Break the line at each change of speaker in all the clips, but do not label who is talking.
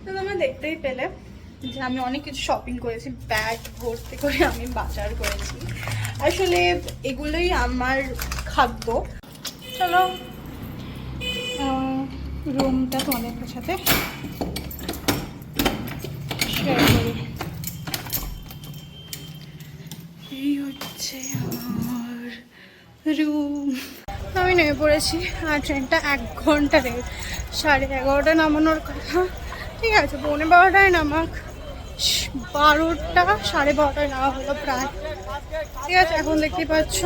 তো তোমরা দেখতেই পেলে যে আমি অনেক কিছু শপিং করেছি, ব্যাগ ভর্তি করে আমি বাজার করেছি। আসলে এগুলোই আমার খাদ্য। চলো রুমটা তোমাদের সাথে শেয়ার করি। এই হচ্ছে আমার রুম। আমি নেমে পড়েছি আর ট্রেনটা 1 ঘন্টা লেট। 11:30 নামানোর কথা, ঠিক আছে 11:45 নামাক, 12টা 12:30 নেওয়া হলো প্রায়। ঠিক আছে, এখন দেখতেই পাচ্ছ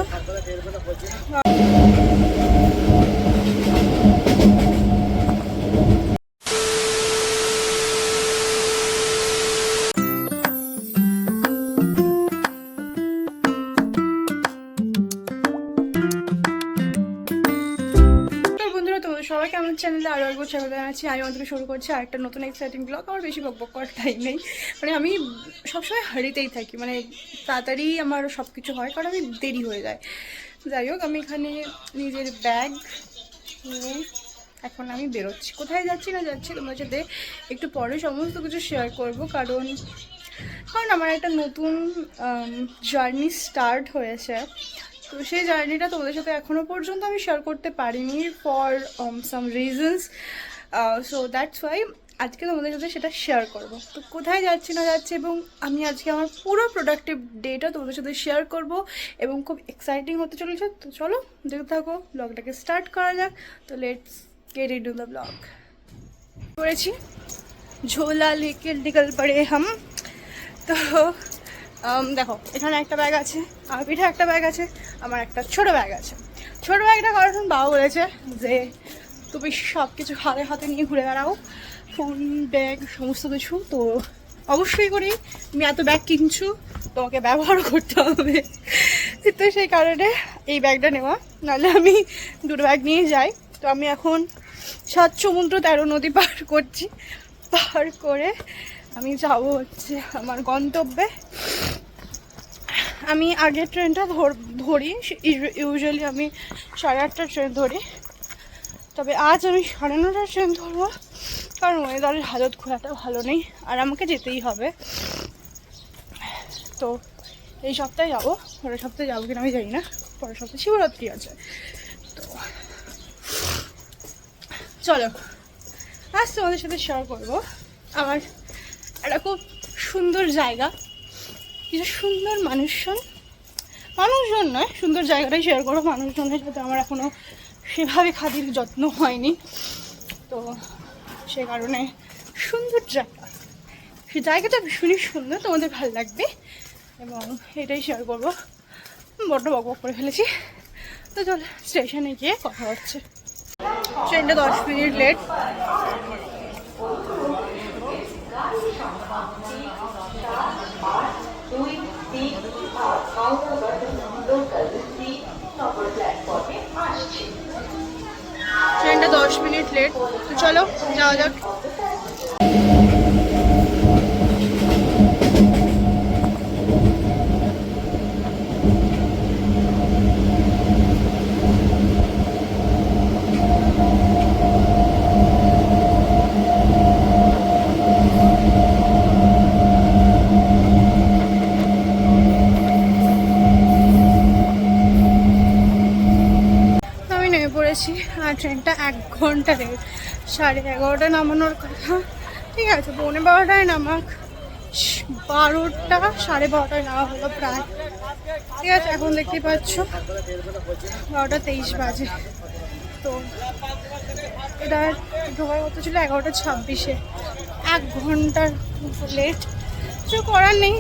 সবাইকে আমার চ্যানেলে আরও একবার স্বাগত জানাচ্ছি। আমি আমাদের শুরু করছি আরেকটা নতুন এক্সাইটিং ব্লগ। আমার বেশি বকবক করার টাইম নেই, মানে আমি সবসময় হারিতেই থাকি, মানে তাড়াতাড়ি আমার সব কিছু হয় কারণ আমি দেরি হয়ে যায়। যাই হোক, আমি এখানে নিজের ব্যাগ নিয়ে এখন আমি বেরোচ্ছি। কোথায় যাচ্ছি না যাচ্ছি তোমার সাথে একটু পরে সমস্ত কিছু শেয়ার করব, কারণ আমার একটা নতুন জার্নি স্টার্ট হয়েছে। তো সেই জার্নিটা তোমাদের সাথে এখনও পর্যন্ত আমি শেয়ার করতে পারিনি for some reasons. So that's why আজকে তোমাদের সাথে সেটা শেয়ার করব। তো কোথায় যাচ্ছি না যাচ্ছি এবং আমি আজকে আমার পুরো প্রোডাক্টিভ ডেটা তোমাদের সাথে শেয়ার করব এবং খুব এক্সাইটিং হতে চলেছে। তো চলো দেখতে থাকো, ব্লগটাকে স্টার্ট করা যাক। তো let's get into the blog. করেছি ঝোলা লেকে নিকল পড়ে হাম। তো দেখো, এখানে একটা ব্যাগ আছে, আমার পিঠে একটা ব্যাগ আছে, আমার একটা ছোটো ব্যাগ আছে। ছোটো ব্যাগটা কারণ বাবা বলেছে যে তুমি সব কিছু হাতে হাতে নিয়ে ঘুরে বেড়াও, ফোন ব্যাগ সমস্ত কিছু। তো অবশ্যই করি, তুমি এত ব্যাগ কিনছো তোমাকে ব্যবহার করতে হবে। তো সেই কারণে এই ব্যাগটা নেওয়া, নাহলে আমি 2 ব্যাগ নিয়ে যাই। তো আমি এখন 7 সমুদ্র 13 নদী পার করছি, পার করে আমি যাবো হচ্ছে আমার গন্তব্যে। আমি আগের ট্রেনটা ধরি, ইউজুয়ালি আমি 8:30টার ট্রেন ধরি, তবে আজ আমি 9:30টার ট্রেন ধরবো, কারণ ওয়েদারের হালত খুব একটা ভালো নেই আর আমাকে যেতেই হবে। তো এই সপ্তাহে যাবো, পরের সপ্তাহে যাবো কিনা আমি জানি না, পরের সপ্তাহে শিবরাত্রি আছে। তো চলো আজ তোমাদের সাথে শেয়ার করবো আমার একটা খুব সুন্দর জায়গা, কিছু সুন্দর মানুষজন নয়, সুন্দর জায়গাটাই শেয়ার করবো। মানুষজনের সাথে আমার এখনও সেভাবে খাতির যত্ন হয়নি, তো সে কারণে সুন্দর জায়গা, সেই জায়গাটা ভীষণই সুন্দর, তোমাদের ভালো লাগবে এবং এটাই শেয়ার করবো। বড্ড বকবক করে ফেলেছি। তো চল স্টেশনে গিয়ে কথা হচ্ছে। ট্রেনটা 10 মিনিট লেট। ট্রেনটা 10 মিনিট লেট। তো চলো যাওয়া যাক। পড়েছি আর ট্রেনটা 1 ঘন্টা লেট। 11:30 নামানোর কথা, ঠিক আছে 12:15 নামাক, 12টা 12:30 নেওয়া হলো প্রায়। ঠিক আছে, এখন দেখতেই পাচ্ছ 12:23 বাজে। তো এটা ঢোকার কথা ছিল 11:26, 1 ঘন্টার লেট। কিছু করার নেই,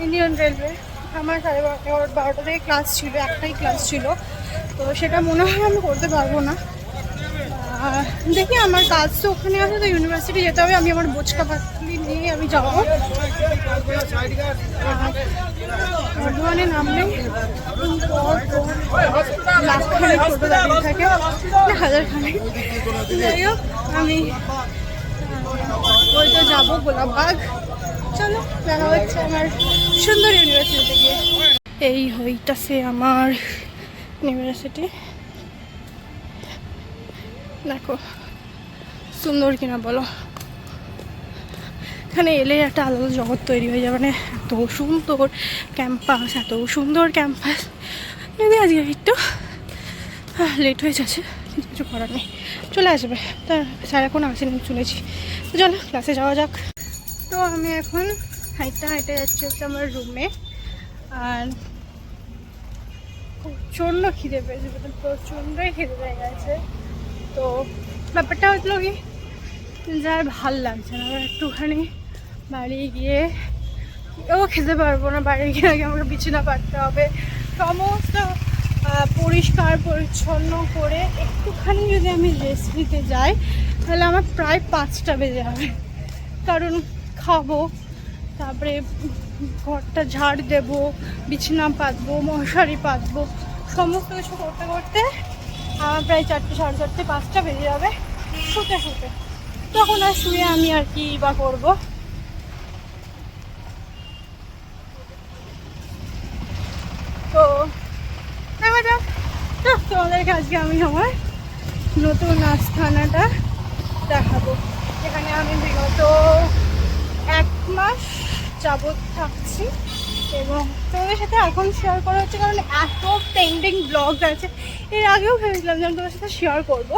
ইন্ডিয়ান রেলওয়ে। আমার 11:30 থেকে ক্লাস ছিল, একটাই ক্লাস ছিল, তো সেটা মনে হয় আমি করতে পারবো না। দেখি, আমার কাজ তো ওখানে আছে, তো ইউনিভার্সিটি যেতে হবে। আমি আমার বোচকা পাতলি নিয়ে আমি যাবো। বর্ধমানে নামলে লাখখানেক টোটো দাঁড়িয়ে থাকে, হাজারখানেক। যাই হোক, আমি ওইটা যাবো গোলাপবাগ। চলো দেখা হচ্ছে আমার সুন্দর ইউনিভার্সিটিতে গিয়ে। এই হইতাছে আমার ইউনিভার্সিটি, দেখো সুন্দর কিনা বলো। এখানে এলে একটা আলাদা জগৎ তৈরি হয়ে যাবে, মানে এত সুন্দর ক্যাম্পাস, এত সুন্দর ক্যাম্পাস। যদি আজকে একটু লেট হয়ে যাচ্ছে, কিন্তু কিছু করার নেই, চলে আসবে। তা স্যার এখন আসেনি, শুনেছি। তো চলো ক্লাসে যাওয়া যাক। তো আমি এখন হাঁটতে যাচ্ছি হচ্ছে আমার রুমে। আর প্রচণ্ড খিদে পেয়েছে, প্রচণ্ডই খিদে পেয়ে গেছে। তো ব্যাপারটা হচ্ছিল কি, যার ভাল লাগছে না, আবার একটুখানি বাড়ি গিয়ে খেতে পারবো না। বাড়ি গিয়ে আগে আমাকে বিছানা পাততে হবে, সমস্ত পরিষ্কার পরিচ্ছন্ন করে একটুখানি যদি আমি রেস্ট নিতে যাই তাহলে আমার প্রায় 5টা বেজে যাবে। কারণ খাবো, তারপরে ঘরটা ঝাড় দেবো, বিছানা পাতবো, মশারি পাতবো, সমস্ত কিছু করতে করতে আমার প্রায় 4টে, সাড়ে 4টে, 5টা বেজে যাবে শুতে শুতে। তখন আর শুয়ে আমি আর কি বা করবো। তো তোমাদেরকে আজকে আমি আমার নতুন আস্তানাটা দেখাবো, যেখানে আমি বিগত 1 মাস যাবৎ থাকছি। এবং তোমাদের সাথে এখন শেয়ার করা হচ্ছে কারণ এত পেন্ডিং ব্লগ আছে। এর আগেও ভেবেছিলাম যে আমি তোমাদের সাথে শেয়ার করবো,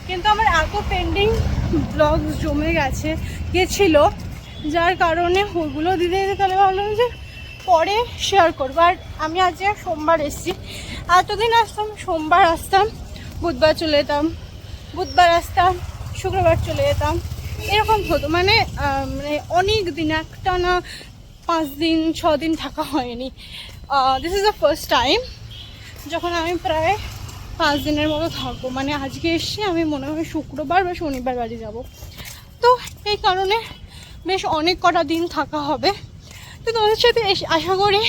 কিন্তু আমার এত পেন্ডিং ব্লগ জমে গেছিলো, যার কারণে ওগুলো দিতে তাহলে ভাবলাম যে পরে শেয়ার করবো। আর আমি আজকে সোমবার এসেছি, এতদিন আসতাম সোমবার আসতাম, বুধবার চলে যেতাম, বুধবার আসতাম, শুক্রবার চলে যেতাম, এরকম হতো। মানে অনেক দিন, একটা না 5 দিন 6 দিন থাকা হয়নি। This is the first time যখন আমি প্রায় 5 দিনের মতো থাকবো। মানে আজকে এসে আমি মনে হয় শুক্রবার বা শনিবার বাড়ি যাব। তো এই কারণে বেশ অনেক কটা দিন থাকা হবে। তো তোমাদের সাথে আশা করি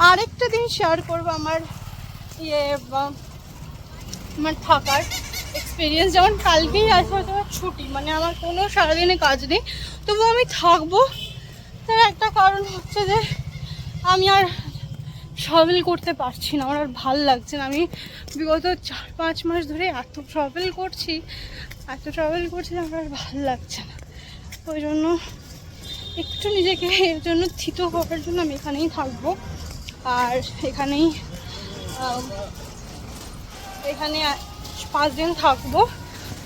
আরেকটা দিন শেয়ার করবো আমার আমার থাকার এক্সপিরিয়েন্স। যেমন কালকেই আছে হয়তো ছুটি, মানে আমার কোনো সারাদিনে কাজ নেই, তবু আমি থাকবো। তার একটা কারণ হচ্ছে যে আমি আর ট্রাভেল করতে পারছি না, আমার আর ভাল লাগছে না। আমি বিগত 4-5 মাস ধরে এত ট্রাভেল করছি যে আমার আর ভাল লাগছে না। ওই জন্য একটু নিজেকে এর জন্য থিত হওয়ার জন্য আমি এখানেই থাকবো। আর এখানে 5 দিন থাকবো।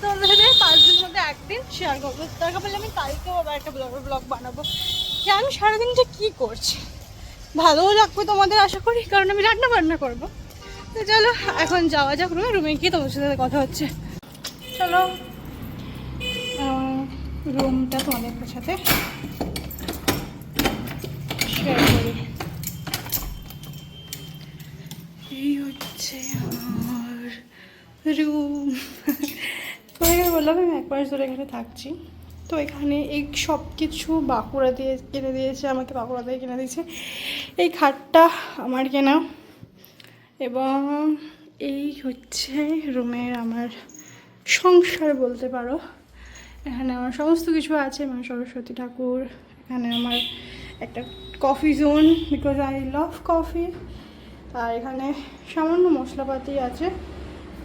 তো আমাদের 5 দিনের মধ্যে 1 দিন শেয়ার করবো। দরকার পড়লে আমি কালকেও আবার একটা ব্লগ বানাবো যে আমি সারাদিনটা কী করছি। ভালোও লাগবে তোমাদের আশা করি, কারণ আমি রান্না বান্না করবো। তো চলো এখন যাওয়া যাক রুমে গিয়ে তোমাদের সাথে কথা হচ্ছে। চলো রুমটা তোমাদের সাথে শেয়ার করি। এই হচ্ছে আমার রুম। তোমাকে বললাম আমি 1 মাস ধরে এখানে থাকছি। তো এখানে এই সব কিছু বাঁকুড়া দিয়ে কিনে দিয়েছে, আমাকে বাঁকুড়া দিয়ে কিনে দিয়েছে। এই খাটটা আমার কেনা, এবং এই হচ্ছে রুমের আমার সংসার বলতে পারো। এখানে আমার সমস্ত কিছু আছে, মা সরস্বতী ঠাকুর। এখানে আমার একটা coffee zone, because I love coffee. আর এখানে সামান্য মশলাপাতি আছে,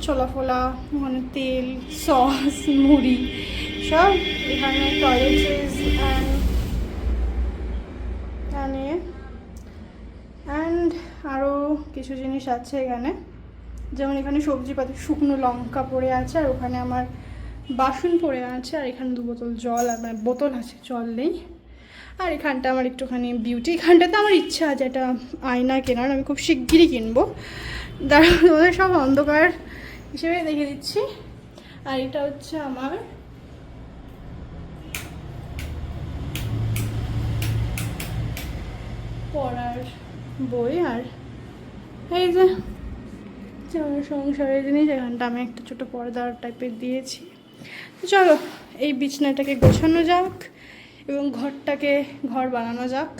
ছোলা ফোলা, মানে তেল, সস, মুড়ি সব। এখানে টয়লেট্রিজ অ্যান্ড আরও কিছু জিনিস আছে এখানে। যেমন এখানে সবজিপাতি, শুকনো লঙ্কা পড়ে আছে, আর ওখানে আমার বাসন পড়ে আছে। আর এখানে 2 বোতল জল, আর মানে বোতল আছে, জল নেই। আর এখানটা আমার একটুখানি বিউটি। এখানটাতে আমার ইচ্ছা আছে একটা আয়না কেনার, আমি খুব শিগগিরই কিনবো। দাঁড়া তোমাদের সব অন্ধকার হিসেবে দেখে দিচ্ছি। আর এটা হচ্ছে আমার পড়ার বই। আর এই যে আমার সংসারের জিনিস, এখানটা আমি একটা ছোটো পর্দার টাইপের দিয়েছি। তো চলো এই বিছনাটাকে গোছানো যাক এবং ঘর বানানো যাক।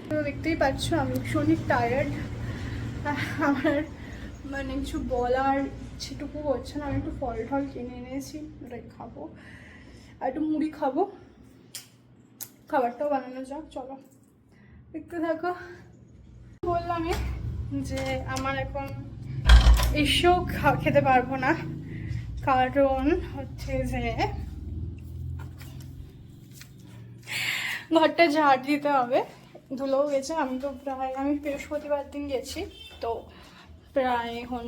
তো দেখতেই পাচ্ছ আমি ভীষণই টায়ার্ড। আমার মানে কিছু বলার ইচ্ছেটুকু হচ্ছে না। আমি একটু ফল টল কিনে এনেছি, ওটাই খাবো। আর একটু মুড়ি খাবো, খাবারটাও বানানো যাক। চলো দেখতে থাকো। বললামই যে আমার এখন এসেও খেতে পারবো না, কারণ হচ্ছে যে ঘরটা ঝাড় দিতে হবে, ধুলোও গেছে। আমি বৃহস্পতিবার দিন গেছি, তো প্রায় এখন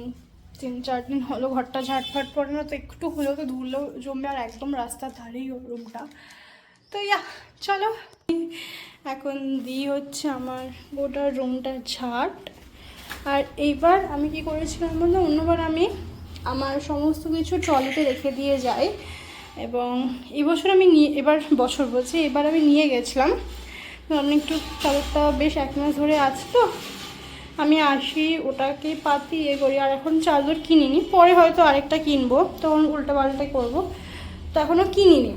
3-4 দিন হলো ঘরটা ঝাড়ফাট পড়ে না, তো একটু হলেও তো ধুলো জমবে, আর একদম রাস্তার ধারেই রুমটা। তো চলো এখন হচ্ছে আমার গোটা রুমটা ঝাড়। আর এইবার আমি কি করেছিলাম বলতে, অন্যবার আমি আমার সমস্ত কিছু ট্রলিতে রেখে দিয়ে যাই, এবং এবছর আমি এবার আমি নিয়ে গেছিলাম। তো আমি একটু চাদরটা বেশ 1 মাস ধরে আছে, তো আমি আসি ওটাকে পাতি করি। আর এখন চাদর কিনিনি, পরে হয়তো আরেকটা কিনবো, তখন উল্টোপাল্টাই করবো, তো এখনও কিনিনি।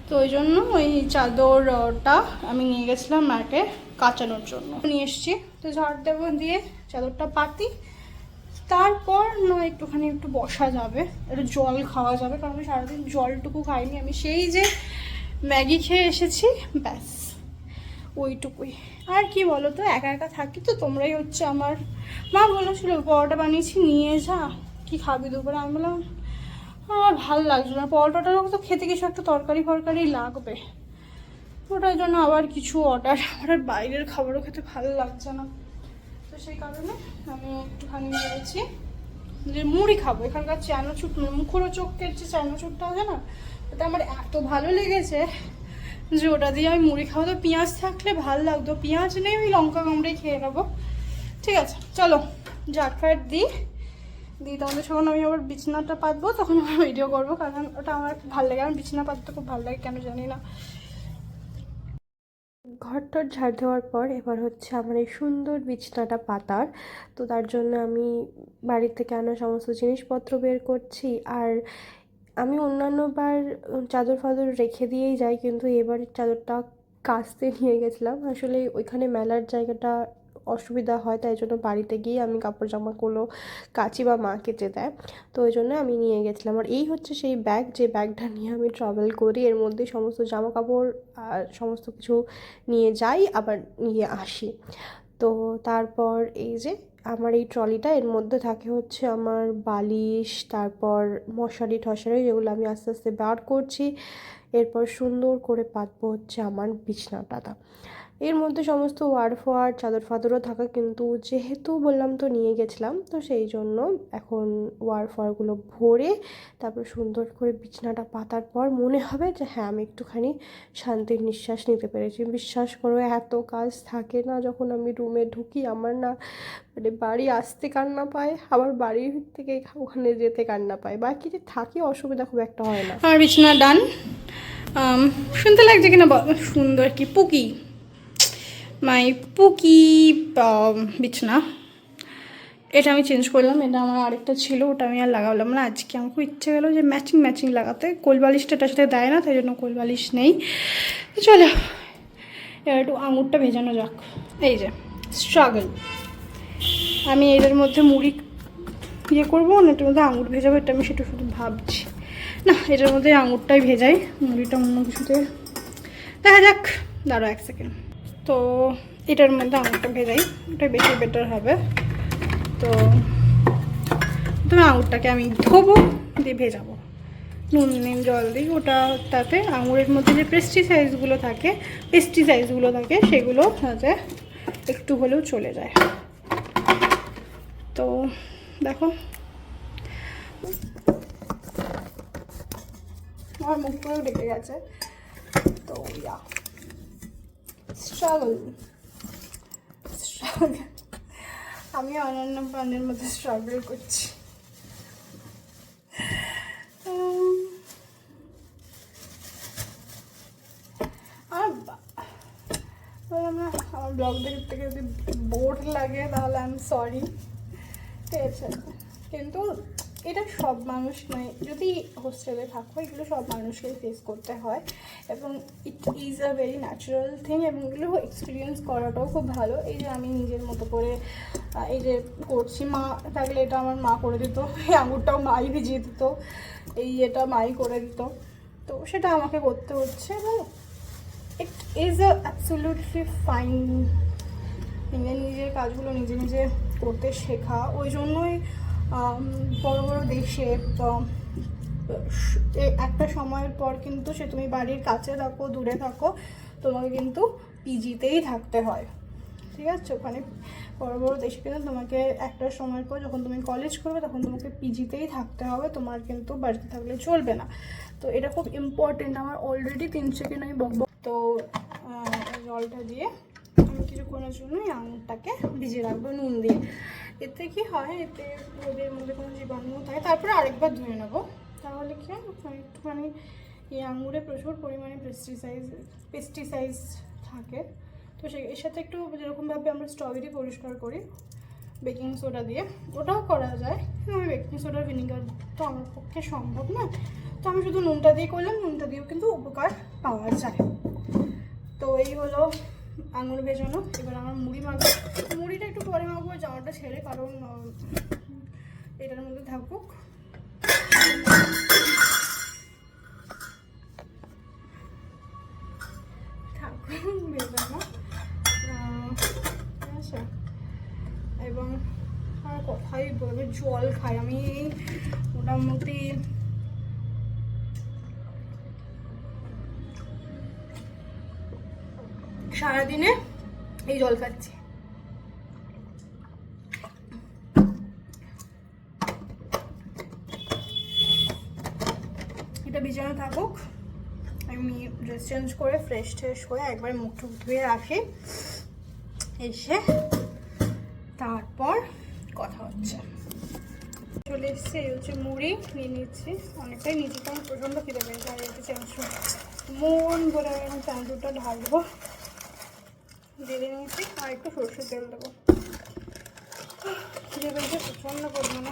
তো ওই জন্য ওই চাদরটা আমি নিয়ে গেছিলাম মাকে কাচানোর জন্য, নিয়ে এসছি। তো ঝাড় দেবো, দিয়ে চাদরটা পাতি, তারপর একটু বসা যাবে, একটু জল খাওয়া যাবে, কারণ আমি সারাদিন জলটুকু খাইনি। আমি সেই যে ম্যাগি খেয়ে এসেছি, ব্যাস ওইটুকুই। আর কি বলো তো, একা একা থাকি তো, তোমরাই হচ্ছে আমার। মা বলেছিল পরোটা বানিয়েছি নিয়ে যা, কি খাবি দুপুরে। আমি বললাম আমার ভালো লাগছে না, পরোটাটার তো খেতে কিছু একটা তরকারি ফরকারি লাগবে, ওটার জন্য আবার কিছু অর্ডার। আমার বাইরের খাবারও খেতে ভালো লাগছে না, তো সেই কারণে আমি একটুখানি ভেবেছি যে মুড়ি খাবো। এখানকার চানাচুর, মুখরোচকের যে চানাচুরটা আছে না, ওটা আমার এত ভালো লেগেছে যে ওটা দিয়ে আমি মুড়ি খাবো। তো পেঁয়াজ থাকলে ভালো লাগতো, পেঁয়াজ নেই, ওই লঙ্কা কামড়েই খেয়ে নেবো। ঠিক আছে চলো ঝাড়ফাট দিই তোমাদের যখন আমি আবার বিছানাটা পাতবো তখন আমার ভিডিও করবো, কারণ ওটা আমার খুব ভালো লাগে। আমার বিছানা পাততে খুব ভালো লাগে, কেন জানি না।
ঘরটার ঝাড় দেওয়ার পর এবার হচ্ছে আমার এই সুন্দর বিছানাটা পাতার। তো তার জন্য আমি বাড়ির থেকে আনা সমস্ত জিনিসপত্র বের করছি। আর আমি অন্যান্যবার চাদর ফাদর রেখে দিয়েই যাই, কিন্তু এবার চাদরটা কাচতে নিয়ে গেছিলাম। আসলে ওইখানে মেলার জায়গাটা অসুবিধা হয়, তাই জন্য বাড়িতে গিয়ে আমি কাপড় জামাগুলো কাচি বা মা কেচে দেয়। তো ওই জন্য আমি নিয়ে গেছিলাম। আর এই হচ্ছে সেই ব্যাগ, যে ব্যাগটা নিয়ে আমি ট্রাভেল করি। এর মধ্যে সমস্ত জামা কাপড় আর সমস্ত কিছু নিয়ে যাই, আবার নিয়ে আসি। তো তারপর এই যে আমার এই ট্রলিটা, এর মধ্যে থাকে হচ্ছে আমার বালিশ, তারপর মশারি ঠশারি, যেগুলো আমি আস্তে আস্তে বার করছি। এরপর সুন্দর করে পাতবো হচ্ছে আমার বিছানাটা। এর মধ্যে সমস্ত ওয়ার ফোয়ার চাদর ফাদরও থাকা, কিন্তু যেহেতু বললাম তো নিয়ে গেছিলাম, তো সেই জন্য এখন ওয়ার ফোয়ারগুলো ভরে তারপর সুন্দর করে বিছানাটা পাতার পর মনে হবে যে হ্যাঁ আমি একটুখানি শান্তির নিঃশ্বাস নিতে পেরেছি। বিশ্বাস করো এত কাজ থাকে না, যখন আমি রুমে ঢুকি আমার না মানে বাড়ি আসতে কান্না পায়, আবার বাড়ি থেকে ওখানে যেতে কান্না পায়। বাকিতে থাকি, অসুবিধা খুব একটা হয় না।
আমার বিছানা ডান। শুনতে লাগছে কিনা সুন্দর কি পুকি, মাই পুকি বিছানা। এটা আমি চেঞ্জ করলাম, এটা আমার আরেকটা ছিল, ওটা আমি আর লাগালাম না। আজকে আমার খুব ইচ্ছে গেলো যে ম্যাচিং লাগাতে। কোলবালিশটা এটার সাথে দেয় না, তাই জন্য কোলবালিশ নেই। চলো এবার একটু আঙুরটা ভেজানো যাক। এই যে স্ট্রাগল, আমি এটার মধ্যে মুড়ি করবো না, এটার মধ্যে আঙুর ভেজাবো, এটা আমি সেটা শুধু ভাবছি। না, এটার মধ্যে আঙুরটাই ভেজাই, মুড়িটা অন্য কিছুতে দেখা যাক। দাঁড়াও 1 সেকেন্ড। তো এটার মধ্যে আঙুরটা ভেজাই, ওটাই বেশি বেটার হবে। তো তুমি আঙুরটাকে আমি ধোবো, দিয়ে ভেজাবো নুন জল দিই। ওটা তাতে আঙুরের মধ্যে যে পেস্টিসাইডসগুলো থাকে সেগুলো যাতে একটু হলেও চলে যায়। তো দেখো আমার মুখ পুরো ডেকে গেছে। তো স্ট্রাগল আমি অন্যান্য প্রাণের মধ্যে স্ট্রাগল করছি। আমার ব্লগ দেখতে থেকে যদি বোর লাগে তাহলে আমি সরি, ঠিক আছে। কিন্তু এটা সব মানুষ নয়, যদি হোস্টেলে থাকো এগুলো সব মানুষকেই ফেস করতে হয়, এবং it is a very natural thing, এবং এগুলো এক্সপিরিয়েন্স করাটাও খুব ভালো। এই যে আমি নিজের মতো করে এই যে করছি, মা থাকলে এটা আমার মা করে দিত, এই আঙুরটাও মাই ভিজিয়ে দিত, এই এটা মাই করে দিত, তো সেটা আমাকে করতে হচ্ছে। এবং it is a absolutely fine, নিজের কাজগুলো নিজে করতে শেখা। ওই জন্যই বড় বড় দেশে একটা সময়ের পর কিন্তু সে তুমি বাড়ির কাছে থাকো দূরে থাকো, তোমাকে কিন্তু পিজিতেই থাকতে হয়, ঠিক আছে? ওখানে বড় বড় দেশে কিন্তু তোমাকে একটা সময়ের পর যখন তুমি কলেজ করবে তখন তোমাকে পিজিতেই থাকতে হবে, তোমার কিন্তু বাড়িতে থাকলে চলবে না। তো এটা খুব ইম্পর্টেন্ট। আমার অলরেডি 3 সেকেন্ড আমি বকবক। তো জলটা দিয়ে আমি কিছুক্ষণের জন্য এই আঙুরটাকে ভিজিয়ে রাখবো নুন দিয়ে। এতে কি হয়, এতে রোদের মধ্যে কোনো জীবাণু থাকে। তারপরে আরেকবার ধুয়ে নেবো, তাহলে কি হয় একটুখানি এই আঙুরে প্রচুর পরিমাণে পেস্টিসাইড থাকে। তো এর সাথে একটু যেরকমভাবে আমরা স্ট্রবেরি পরিষ্কার করি বেকিং সোডা দিয়ে, ওটাও করা যায়। আমি বেকিং সোডা ভিনিগার তো আমার পক্ষে সম্ভব না, তো আমি শুধু নুনটা দিয়ে করলাম। নুনটা দিয়েও কিন্তু উপকার পাওয়া যায়। তো এই হলো আঙুর ভেজানো। এবার আমার মুড়ি মাখবো। মুড়িটা একটু পরে মাখবো জামাটা ছেড়ে, কারণ এটার মধ্যে থাকুক। ভেজানো, ঠিক আছে? এবং আর কথাই বলবে, জল খাই আমি মোটামুটি সারাদিনে এই জল খাচ্ছি। এটা বিছানা থাকুক, আমি ড্রেস চেঞ্জ করে ফ্রেশ হয়ে একবার মুখ টুক ধুয়ে আসি, এসে তারপর কথা হচ্ছে। চলে এসছে, এই হচ্ছে মুড়ি নিয়ে নিচ্ছি। অনেকটাই নিচে, কারণ প্রচণ্ড খিদে পেয়েছে। আর একটু চানাচুর মন বলে আমি চানাচুরটা ঢালবো, দিয়ে নিয়েছি। আর একটু সরষের তেল দেবো। খিদে পেয়েছে প্রচণ্ড পরিমাণে।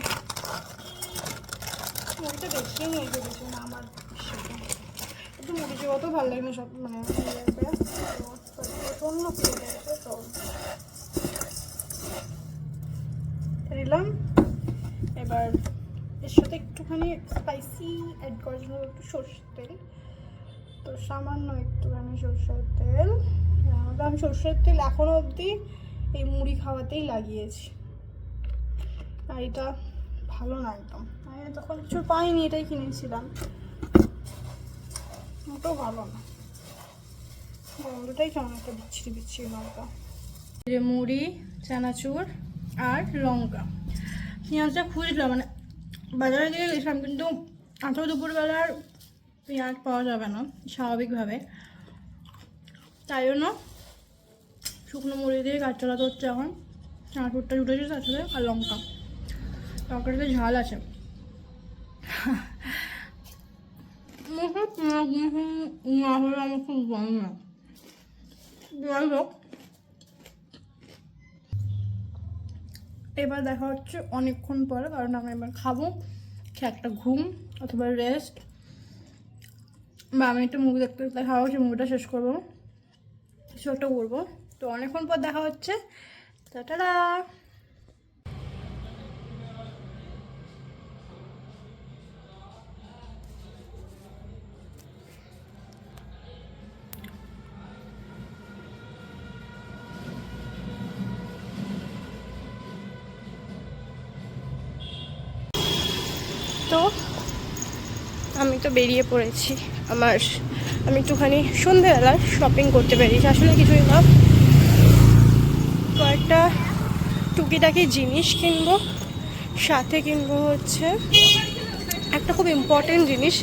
মুড়িটা বেশি নিয়ে চলেছে না আমার, একটু মুড়ি জগত ভালো লাগে না সব, মানে প্রচণ্ড খিদে পেয়েছে। তো দিলাম। এবার এর সাথে একটুখানি স্পাইসি অ্যাড করার জন্য একটু সরষের তেল। তো সামান্য একটুখানি সরষের তেল। আমি সরষের তেল এখনো অবধি এই মুড়ি খাওয়াতেই লাগিয়েছি। আর এটা ভালো না একদম, আমি তখন কিছু পাইনি, এটাই কিনেছিলাম। মোটেও ভালো না, গন্ধটাই কেমন একটা বিচ্ছিরি লঙ্কা। যে মুড়ি, চানাচুর আর লঙ্কা, পেঁয়াজটা খুঁজলাম, মানে বাজারে দিয়ে গেছিলাম, কিন্তু এত দুপুরবেলার পেঁয়াজ পাওয়া যাবে না স্বাভাবিকভাবে, তাই জন্য শুকনো মুড়ি দিয়ে কাজ চালাতে হচ্ছে এখন। চানাচুরটা জুটেছে তার সাথে, আর লঙ্কা, লঙ্কাটাতে ঝাল আছে। আমার খুব ভালো না। যাই হোক, এবার দেখা হচ্ছে অনেকক্ষণ পরে, কারণ আমি এবার খাবো, খেয়ে একটা ঘুম অথবা রেস্ট, বা আমি একটা মুভি দেখতে দেখতে খাওয়া, সেই মুভিটা শেষ করবো, কিছু একটা করবো। তো অনেকক্ষণ পর দেখা হচ্ছে, টাটা। তো আমি তো বেরিয়ে পড়েছি। আমি একটুখানি সন্ধ্যেবেলা শপিং করতে বেরিয়েছি, আসলে কিছুই না, কয়েকটা টুকিটাকি জিনিস কিনবো, সাথে কিনবো হচ্ছে একটা খুব ইম্পর্টেন্ট জিনিস,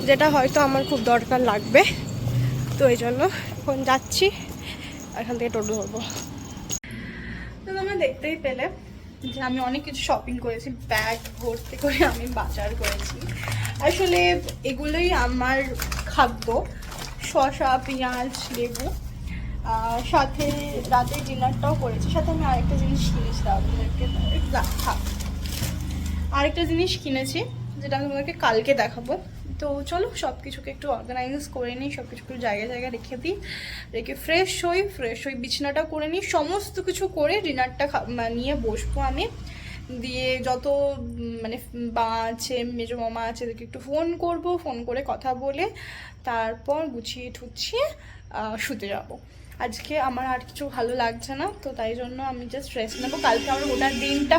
যেটা হয়তো আমার খুব দরকার লাগবে। তো এই জন্য এখন যাচ্ছি, এখান থেকে টোটো ধরবো। তো তোমরা দেখতেই পেলে যে আমি অনেক কিছু শপিং করেছি, ব্যাগ ভর্তি করে আমি বাজার করেছি। আসলে এগুলোই আমার খাদ্য, শসা, পেঁয়াজ, লেবু, সাথে রাতে ডিনারটাও করেছি। সাথে আমি আরেকটা জিনিস কিনেছি, আরেকটা জিনিস কিনেছি যেটা আমি তোমাদেরকে কালকে দেখাবো। তো চলো সব কিছুকে একটু অর্গানাইজ করে নিই, সব কিছু একটু জায়গায় রেখে দিই, রেখে ফ্রেশ হই, বিছানাটা করে নিই, সমস্ত কিছু করে ডিনারটা নিয়ে বসবো আমি। দিয়ে যত মানে মা আছে, মেজো মামা আছে, এদেরকে একটু ফোন করব, ফোন করে কথা বলে তারপর গুছিয়ে ঠুছিয়ে শুতে যাবো। আজকে আমার আর কিছু ভালো লাগছে না, তো তাই জন্য আমি জাস্ট রেস্ট নেবো। কালকে আমার গোটা দিনটা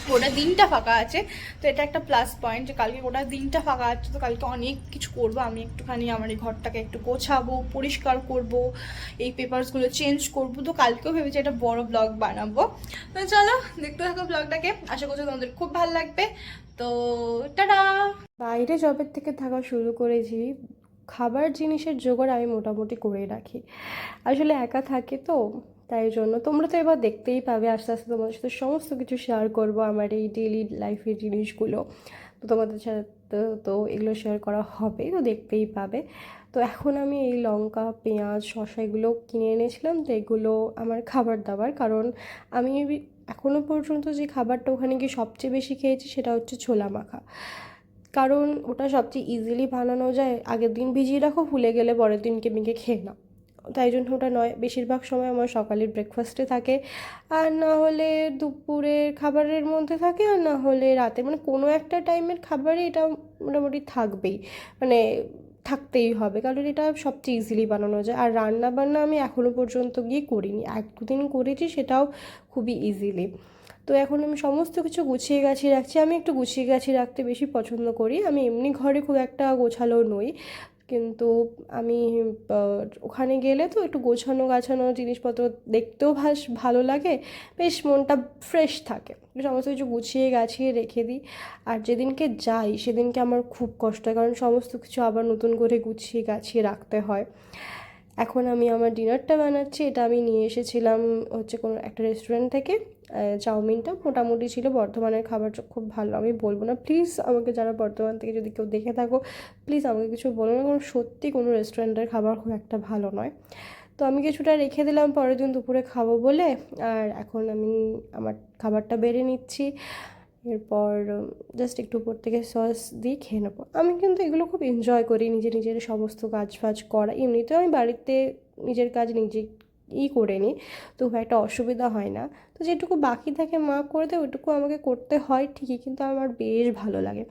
গোটা দিনটা ফাঁকা আছে, তো এটা একটা প্লাস পয়েন্ট যে কালকে গোটা দিনটা ফাঁকা আছে, তো কালকে অনেক কিছু করবো আমি। একটুখানি আমার এই ঘরটাকে একটু গোছাবো, পরিষ্কার করব, এই পেপারসগুলো চেঞ্জ করব। তো কালকেও ভেবেছি একটা বড় ব্লগ বানাবো। তো চলো দেখতে থাকো ব্লগটাকে, আশা করছি তোমাদের খুব ভালো লাগবে। তো টাটা।
বাইরে জবের থেকে থাকা শুরু করেছি, খাবার জিনিসের জোগাড় আমি মোটামুটি করে রাখি। আসলে একা থাকি তো, তাই জন্য তোমরা তো এবার দেখতেই পাবে, আস্তে আস্তে তোমাদের সাথে সমস্ত কিছু শেয়ার করব, আমার এই ডেইলি লাইফের জিনিসগুলো। তো তোমাদের সাথে তো এগুলো শেয়ার করা হবে, তো দেখতেই পাবে। তো এখন আমি এই লঙ্কা, পেঁয়াজ, শসা এগুলো কিনে এনেছিলাম, তো এগুলো আমার খাবার দাবার। কারণ আমি এখনও পর্যন্ত যে খাবারটা ওখানে গিয়ে সবচেয়ে বেশি খেয়েছি সেটা হচ্ছে ছোলা মাখা। কারণ ওটা সবচেয়ে ইজিলি বানানো যায়, আগের দিন ভিজিয়ে রাখো, ভুলে গেলে পরের দিনকে মেখে খেয়ে নাও। তাই জন্য ওটা নয়, বেশিরভাগ সময় আমার সকালের ব্রেকফাস্টে থাকে, আর না হলে দুপুরের খাবারের মধ্যে থাকে, আর না হলে রাতে, মানে কোনো একটা টাইমের খাবারে এটা মোটামুটি থাকবেই, মানে থাকতেই হবে, কারণ এটা সবচেয়ে ইজিলি বানানো যায়। আর রান্না বান্না আমি এখনও পর্যন্ত গিয়ে করিনি, এক দুদিন করেছি, সেটাও খুবই ইজিলি। তো এখন আমি সমস্ত কিছু গুছিয়ে গাছিয়ে রাখছি। আমি একটু গুছিয়ে গাছিয়ে রাখতে বেশি পছন্দ করি। আমি এমনি ঘরে খুব একটা গোছালো নই, কিন্তু আমি ওখানে গেলে তো একটু গোছানো গাছানো জিনিসপত্র দেখতেও ভালো লাগে, বেশ মনটা ফ্রেশ থাকে। সমস্ত কিছু গুছিয়ে গাছিয়ে রেখে দিই। আর যেদিনকে যাই সেদিনকে আমার খুব কষ্ট হয়, কারণ সমস্ত কিছু আবার নতুন করে গুছিয়ে গাছিয়ে রাখতে হয়। এখন আমি আমার ডিনারটা বানাচ্ছি। এটা আমি নিয়ে এসেছিলাম হচ্ছে কোনো একটা রেস্টুরেন্ট থেকে। চাউমিনটা মোটামুটি ছিল, বর্ধমানের খাবার খুব ভালো আমি বলবো না, প্লিজ আমাকে যারা বর্ধমান থেকে যদি কেউ দেখে থাকো প্লিজ আমাকে কিছু বলো না, কারণ সত্যি কোনো রেস্টুরেন্টের খাবার খুব একটা ভালো নয়। তো আমি কিছুটা রেখে দিলাম পরের দিন দুপুরে খাবো বলে। আর এখন আমি আমার খাবারটা বেড়ে নিচ্ছি, এরপর জাস্ট একটু উপর থেকে সস দিয়ে খেয়ে নেবো। আমি কিন্তু এগুলো খুব এনজয় করি, নিজের সমস্ত কাজ ফাজ করা। এমনিতেও আমি বাড়িতে নিজের কাজ নিজেই করে নিই, তো খুব একটা অসুবিধা হয় না। তো যেটুকু বাকি থাকে মা করে দেয়, ওইটুকু আমাকে করতে হয় ঠিকই, কিন্তু আমার বেশ ভালো লাগে।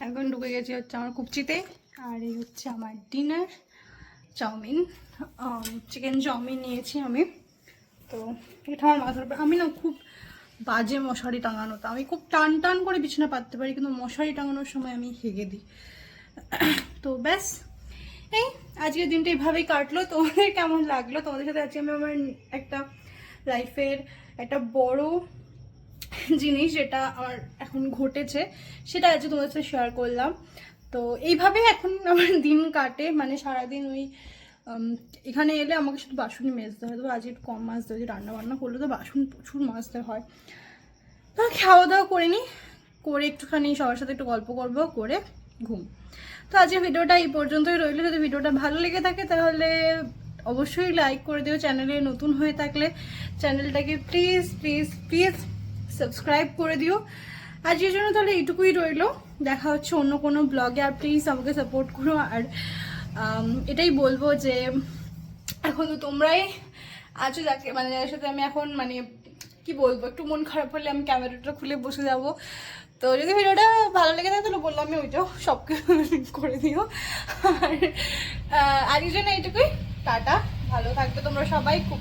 এখন ঢুকে গেছি হচ্ছে আমার কুপচিতে, আর এই হচ্ছে আমার ডিনার। চাউমিন, চিকেন চাউমিন নিয়েছি আমি। তো এটা আমার মাথার উপর, আমি না খুব বাজে মশারি টাঙানো, তো আমি খুব টান টান করে বিছানা পাততে পারি, কিন্তু মশারি টাঙানোর সময় আমি হেগে দিই। তো ব্যাস, এই আজকের দিনটা এইভাবেই কাটলো। তোমাদের কেমন লাগলো? তোমাদের সাথে আজকে আমি আমার একটা লাইফের একটা বড় জিনিস যেটা আমার এখন ঘটেছে সেটা আজকে তোমাদের সাথে শেয়ার করলাম। তো এইভাবে এখন আমার দিন কাটে, মানে সারাদিন ওই এখানে এলে আমাকে শুধু বাসনই মাজতে হয়। তো আজকে একটু কম মাজতে হয়, রান্না বান্না করলে তো বাসন প্রচুর মাজতে হয়। তো খাওয়া দাওয়া করে নিই, করে একটুখানি সবার সাথে একটু গল্প করবো, করে ঘুম। তো আজকে ভিডিওটা এই পর্যন্তই রইলো। যদি ভিডিওটা ভালো লেগে থাকে তাহলে অবশ্যই লাইক করে দিও। চ্যানেলে নতুন হয়ে থাকলে চ্যানেলটাকে প্লিজ প্লিজ প্লিজ সাবস্ক্রাইব করে দিও। আজকের জন্য তাহলে এইটুকুই রইলো, দেখা হচ্ছে অন্য কোনো ব্লগে। আর প্লিজ আমাকে সাপোর্ট করো। আর এটাই বলবো যে এখন তো তোমরাই আছো যাকে, মানে যার সাথে আমি এখন, মানে কি বলবো, একটু মন খারাপ হলে আমি ক্যামেরাটা খুলে বসে যাব। তো যদি ভিডিওটা ভালো লেগে থাকে তাহলে বললাম আমি ওইটাও সব করে দিও। আর আজকের জন্য এইটুকুই, টাটা। ভালো থাকবে তোমরা সবাই, খুব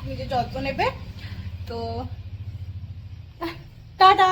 নিজের যত্ন নেবে। তো টাটা।